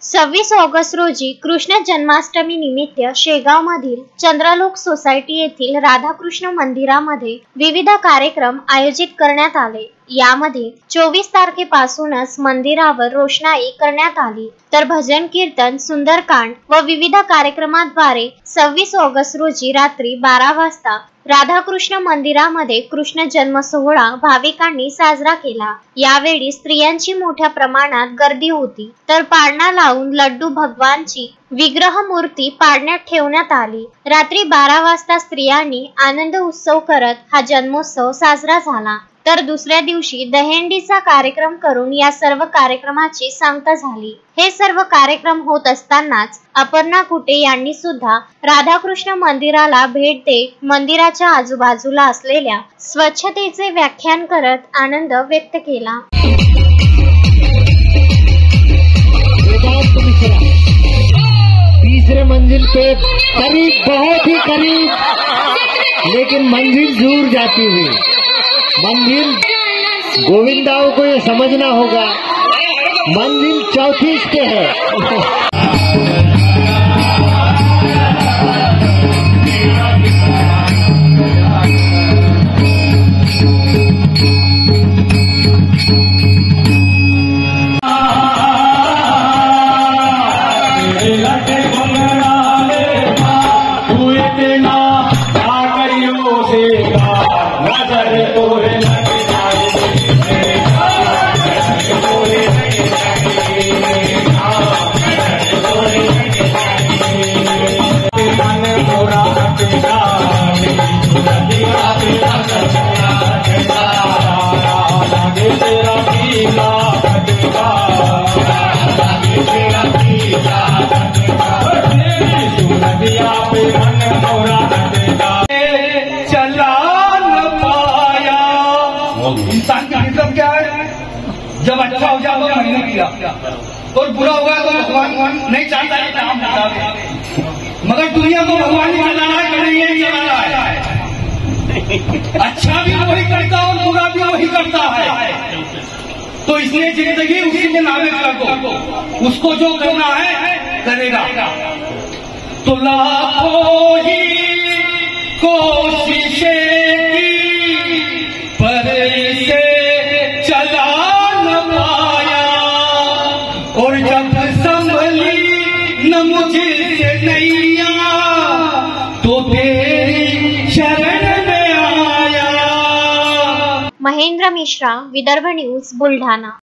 26 August रोजी कृष्ण जन्माष्टमी निमित्त शेगाव मधील चंद्रलोक सोसायटी येथील राधाकृष्ण मंदिरामध्ये विविध कार्यक्रम आयोजित करण्यात आले। यामध्ये 24 तारखेपासूनच मंदिरावर रोषणाई करण्यात आली, तर भजन कीर्तन, सुंदरकांड व विविध कार्यक्रमाद्वारे 26 ऑगस्ट रोजी रात्री 12 वाजता राधाकृष्ण मंदिरामध्ये कृष्ण जन्म सोहळा भाविकांनी साजरा केला। यावेळी स्त्रियांची मोठ्या प्रमाणात गर्दी होती, तर पाळणा लावून लड्डू भगवानची विग्रह मूर्ती पाळण्यात ठेवण्यात आली। रात्री 12 वाजता स्त्रियांनी आनंद उत्सव करत हा जन्मोत्सव साजरा झाला, तर दुसऱ्या दिवशी दहीहंडीचा कार्यक्रम करून या सर्व कार्यक्रमाची सांगता झाली। हे सर्व कार्यक्रम होत असतानाच अपर्णा कुटे यांनी सुद्धा राधाकृष्ण मंदिराला भेट देत मंदिराच्या आजूबाजूला असलेल्या स्वच्छतेचे व्याख्यान करत आनंद व्यक्त केला। तीसरे मंजिल पे करीब, बहुत ही करीब, लेकिन मंजिल दूर जाती हुई मंजिल, गोविंदाओं को ये समझना होगा, मंजिल 34 पे है। इंसान का मतलब क्या है? जब अच्छा हो जाए तो मैंने किया और बुरा हुआ तो भगवान नहीं चाहता है कि हम बता दें, मगर दुनिया को भगवान ही चला रहा है कि नहीं चला रहा है। अच्छा भी वही करता है और बुरा भी वही करता है, तो इसलिए जिंदगी उसी के नामे कर दो, उसको जो करना है करेगा। तो लाखों ही कोशिशें पर इसे चला न पाया, और जब संभली न मुझसे नैया तो तेरी शरण में आया। महेंद्र मिश्रा, विदर्भ न्यूज, बुलढाणा।